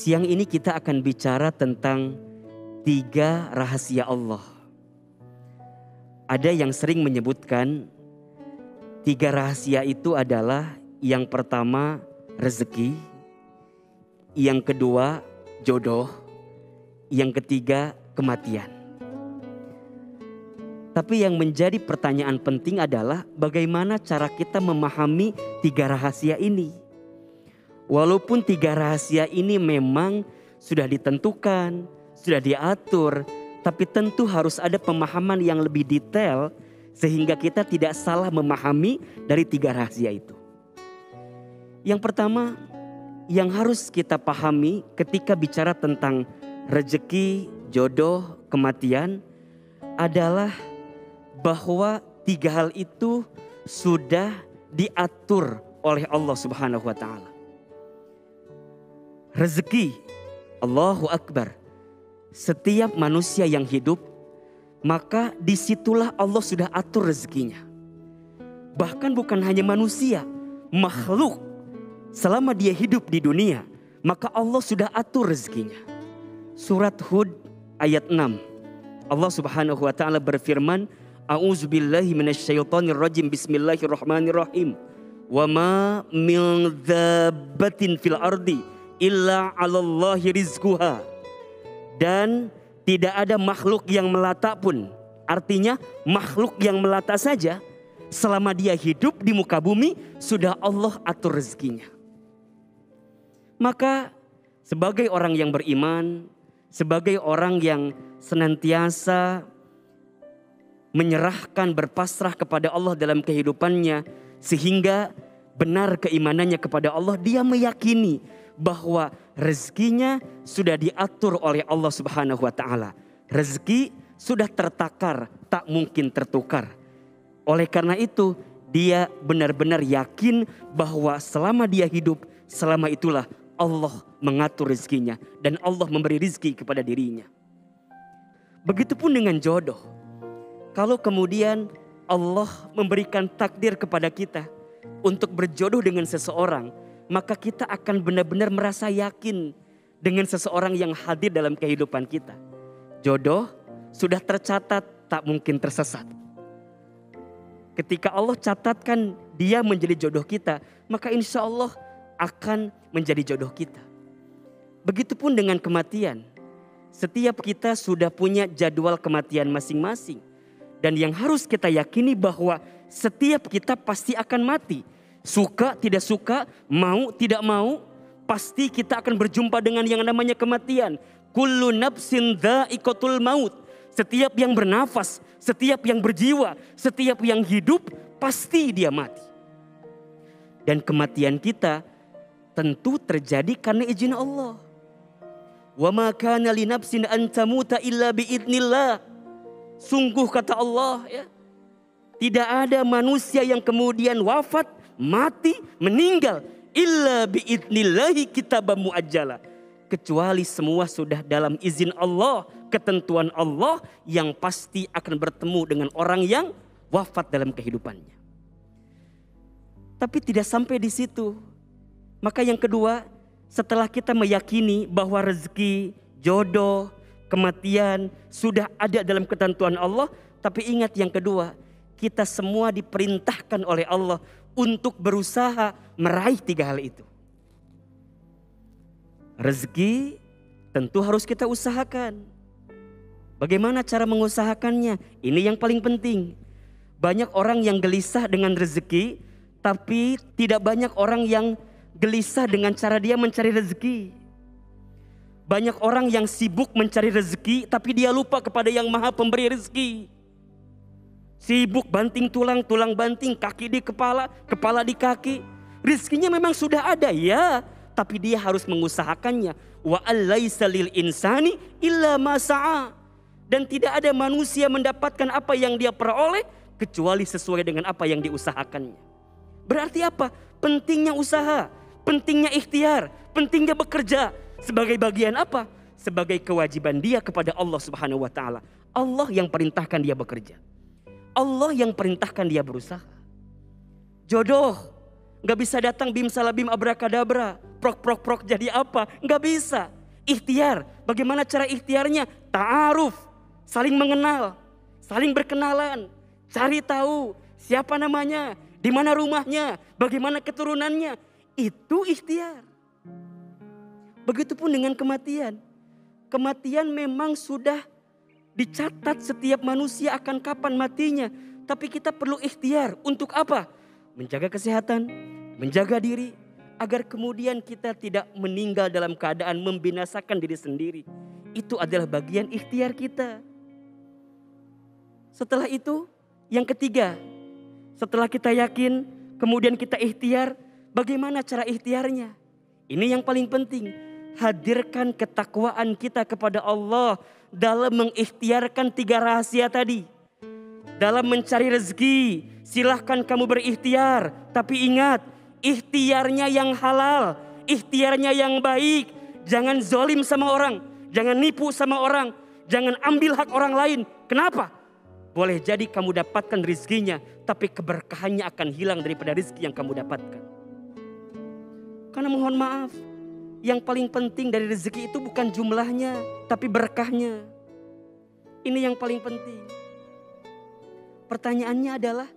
Siang ini kita akan bicara tentang 3 rahasia Allah. Ada yang sering menyebutkan 3 rahasia itu adalah yang pertama rezeki, yang kedua jodoh, yang ketiga kematian. Tapi yang menjadi pertanyaan penting adalah bagaimana cara kita memahami 3 rahasia ini. Walaupun 3 rahasia ini memang sudah ditentukan, sudah diatur, tapi tentu harus ada pemahaman yang lebih detail sehingga kita tidak salah memahami dari 3 rahasia itu. Yang pertama yang harus kita pahami ketika bicara tentang rezeki, jodoh, kematian adalah bahwa 3 hal itu sudah diatur oleh Allah Subhanahu wa taala. Rezeki, Allahu Akbar. Setiap manusia yang hidup, maka disitulah Allah sudah atur rezekinya. Bahkan bukan hanya manusia, makhluk. Selama dia hidup di dunia, maka Allah sudah atur rezekinya. Surat Hud ayat 6. Allah Subhanahu wa taala berfirman, A'udzubillahi minasyaitonirrajim. Bismillahirrahmanirrahim. Wa ma min dzabbatin fil ardi illa 'alallahi rizquha. Dan tidak ada makhluk yang melata pun. Artinya makhluk yang melata saja selama dia hidup di muka bumi sudah Allah atur rezekinya. Maka sebagai orang yang beriman, sebagai orang yang senantiasa menyerahkan, berpasrah kepada Allah dalam kehidupannya, sehingga benar keimanannya kepada Allah, dia meyakini bahwa rezekinya sudah diatur oleh Allah Subhanahu wa taala. Rezeki sudah tertakar, tak mungkin tertukar. Oleh karena itu, dia benar-benar yakin bahwa selama dia hidup, selama itulah Allah mengatur rezekinya dan Allah memberi rezeki kepada dirinya. Begitupun dengan jodoh. Kalau kemudian Allah memberikan takdir kepada kita untuk berjodoh dengan seseorang, maka kita akan benar-benar merasa yakin dengan seseorang yang hadir dalam kehidupan kita. Jodoh sudah tercatat, tak mungkin tersesat. Ketika Allah catatkan dia menjadi jodoh kita, maka insya Allah akan menjadi jodoh kita. Begitupun dengan kematian. Setiap kita sudah punya jadwal kematian masing-masing. Dan yang harus kita yakini bahwa setiap kita pasti akan mati. Suka, tidak suka, mau, tidak mau, pasti kita akan berjumpa dengan yang namanya kematian. Kullu nafsin dha'iqatul maut. Setiap yang bernafas, setiap yang berjiwa, setiap yang hidup, pasti dia mati. Dan kematian kita tentu terjadi karena izin Allah. Wa ma kana li nafsin an tamuta illa biidznillah. Sungguh kata Allah, ya, tidak ada manusia yang kemudian wafat, mati, meninggal illa biidznillah kitaban muajjala. Kecuali semua sudah dalam izin Allah, ketentuan Allah yang pasti akan bertemu dengan orang yang wafat dalam kehidupannya. Tapi tidak sampai di situ. Maka yang kedua, setelah kita meyakini bahwa rezeki, jodoh, kematian sudah ada dalam ketentuan Allah. Tapi ingat yang kedua, kita semua diperintahkan oleh Allah untuk berusaha meraih 3 hal itu. Rezeki tentu harus kita usahakan. Bagaimana cara mengusahakannya? Ini yang paling penting. Banyak orang yang gelisah dengan rezeki, tapi tidak banyak orang yang gelisah dengan cara dia mencari rezeki. Banyak orang yang sibuk mencari rezeki, tapi dia lupa kepada yang maha pemberi rezeki. Sibuk banting tulang, tulang banting, kaki di kepala, kepala di kaki. Rezekinya memang sudah ada, ya, tapi dia harus mengusahakannya. Wa allaisa lil insani illa ma sa'a. Dan tidak ada manusia mendapatkan apa yang dia peroleh kecuali sesuai dengan apa yang diusahakannya. Berarti apa? Pentingnya usaha, pentingnya ikhtiar, pentingnya bekerja. Sebagai bagian apa? Sebagai kewajiban dia kepada Allah Subhanahu wa taala. Allah yang perintahkan dia bekerja. Allah yang perintahkan dia berusaha. Jodoh gak bisa datang bim salabim abrakadabra, prok prok prok jadi apa? Gak bisa. Ikhtiar, bagaimana cara ikhtiarnya? Ta'aruf, saling mengenal, saling berkenalan, cari tahu siapa namanya, di mana rumahnya, bagaimana keturunannya. Itu ikhtiar. Begitupun dengan kematian. Kematian memang sudah dicatat setiap manusia akan kapan matinya. Tapi kita perlu ikhtiar untuk apa? Menjaga kesehatan, menjaga diri. Agar kemudian kita tidak meninggal dalam keadaan membinasakan diri sendiri. Itu adalah bagian ikhtiar kita. Setelah itu yang ketiga. Setelah kita yakin, kemudian kita ikhtiar. Bagaimana cara ikhtiarnya? Ini yang paling penting. Hadirkan ketakwaan kita kepada Allah dalam mengikhtiarkan 3 rahasia tadi. Dalam mencari rezeki, silahkan kamu berikhtiar. Tapi ingat, ikhtiarnya yang halal, ikhtiarnya yang baik. Jangan zolim sama orang, jangan nipu sama orang, jangan ambil hak orang lain. Kenapa? Boleh jadi kamu dapatkan rezekinya, tapi keberkahannya akan hilang daripada rezeki yang kamu dapatkan. Karena mohon maaf, yang paling penting dari rezeki itu bukan jumlahnya, tapi berkahnya. Ini yang paling penting. Pertanyaannya adalah,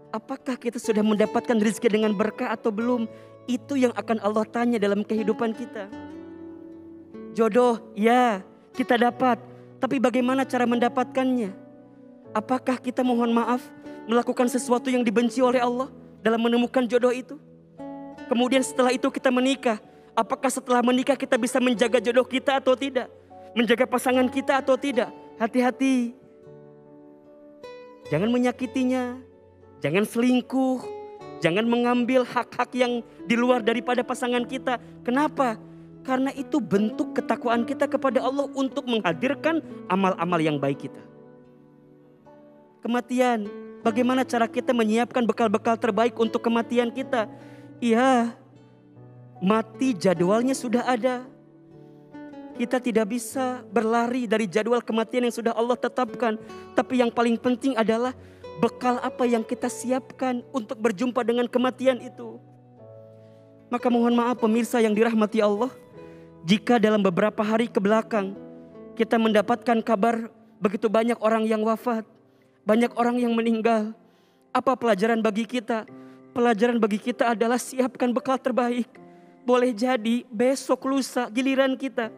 apakah kita sudah mendapatkan rezeki dengan berkah atau belum? Itu yang akan Allah tanya dalam kehidupan kita. Jodoh, ya kita dapat. Tapi bagaimana cara mendapatkannya? Apakah kita mohon maaf melakukan sesuatu yang dibenci oleh Allah dalam menemukan jodoh itu? Kemudian setelah itu kita menikah. Apakah setelah menikah kita bisa menjaga jodoh kita atau tidak? Menjaga pasangan kita atau tidak? Hati-hati. Jangan menyakitinya. Jangan selingkuh. Jangan mengambil hak-hak yang di luar daripada pasangan kita. Kenapa? Karena itu bentuk ketakwaan kita kepada Allah untuk menghadirkan amal-amal yang baik kita. Kematian. Bagaimana cara kita menyiapkan bekal-bekal terbaik untuk kematian kita? Iya. Mati jadwalnya sudah ada. Kita tidak bisa berlari dari jadwal kematian yang sudah Allah tetapkan. Tapi yang paling penting adalah bekal apa yang kita siapkan untuk berjumpa dengan kematian itu. Maka mohon maaf pemirsa yang dirahmati Allah. Jika dalam beberapa hari ke belakang kita mendapatkan kabar begitu banyak orang yang wafat. Banyak orang yang meninggal. Apa pelajaran bagi kita? Pelajaran bagi kita adalah siapkan bekal terbaik. Boleh jadi besok lusa giliran kita.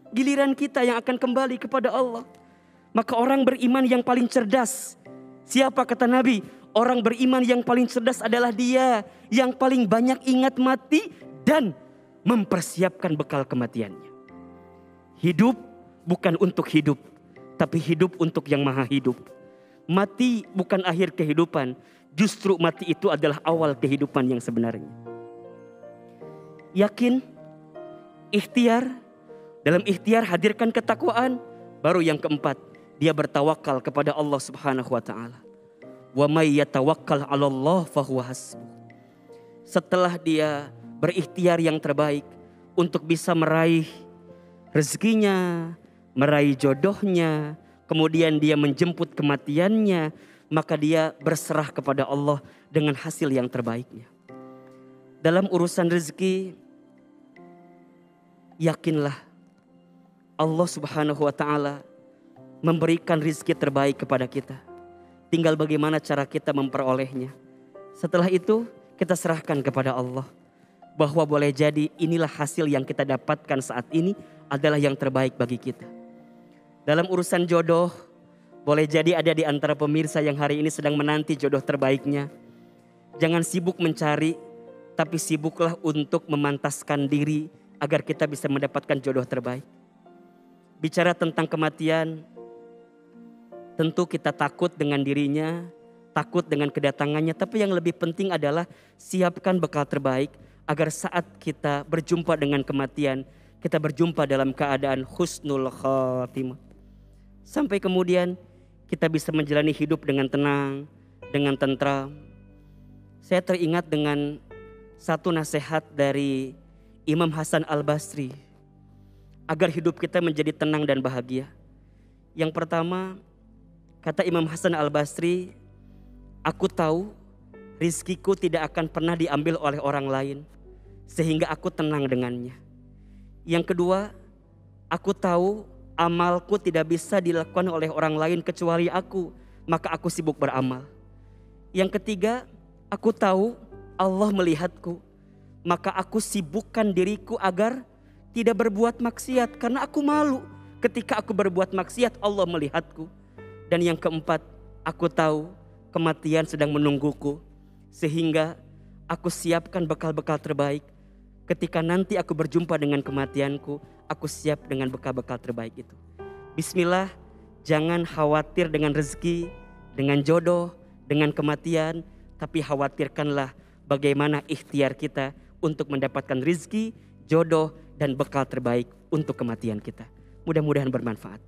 Giliran kita yang akan kembali kepada Allah. Maka orang beriman yang paling cerdas. Siapa kata Nabi? Orang beriman yang paling cerdas adalah dia. Yang paling banyak ingat mati dan mempersiapkan bekal kematiannya. Hidup bukan untuk hidup. Tapi hidup untuk yang maha hidup. Mati bukan akhir kehidupan. Justru mati itu adalah awal kehidupan yang sebenarnya. Yakin, ikhtiar, dalam ikhtiar hadirkan ketakwaan. Baru yang keempat, dia bertawakal kepada Allah Subhanahu wa taala. Wa may yatawakkal 'ala Allah fahuwa hasbuh. Setelah dia berikhtiar yang terbaik untuk bisa meraih rezekinya, meraih jodohnya, kemudian dia menjemput kematiannya, maka dia berserah kepada Allah dengan hasil yang terbaiknya. Dalam urusan rezeki, yakinlah Allah Subhanahu wa taala memberikan rezeki terbaik kepada kita. Tinggal bagaimana cara kita memperolehnya. Setelah itu kita serahkan kepada Allah. Bahwa boleh jadi inilah hasil yang kita dapatkan saat ini adalah yang terbaik bagi kita. Dalam urusan jodoh, boleh jadi ada di antara pemirsa yang hari ini sedang menanti jodoh terbaiknya. Jangan sibuk mencari, tapi sibuklah untuk memantaskan diri agar kita bisa mendapatkan jodoh terbaik. Bicara tentang kematian, tentu kita takut dengan dirinya, takut dengan kedatangannya. Tapi yang lebih penting adalah siapkan bekal terbaik agar saat kita berjumpa dengan kematian, kita berjumpa dalam keadaan husnul khatimah. Sampai kemudian kita bisa menjalani hidup dengan tenang, dengan tentram. Saya teringat dengan satu nasihat dari Imam Hasan Al-Basri agar hidup kita menjadi tenang dan bahagia. Yang pertama, kata Imam Hasan Al-Basri, aku tahu rizkiku tidak akan pernah diambil oleh orang lain sehingga aku tenang dengannya. Yang kedua, Aku tahu amalku tidak bisa dilakukan oleh orang lain kecuali aku, maka aku sibuk beramal. Yang ketiga, aku tahu Allah melihatku, maka aku sibukkan diriku agar tidak berbuat maksiat karena aku malu ketika aku berbuat maksiat Allah melihatku. Dan yang keempat, aku tahu kematian sedang menungguku sehingga aku siapkan bekal-bekal terbaik. Ketika nanti aku berjumpa dengan kematianku, aku siap dengan bekal-bekal terbaik itu. Bismillah, jangan khawatir dengan rezeki, dengan jodoh, dengan kematian, tapi khawatirkanlah bagaimana ikhtiar kita untuk mendapatkan rezeki, jodoh, dan bekal terbaik untuk kematian kita. Mudah-mudahan bermanfaat.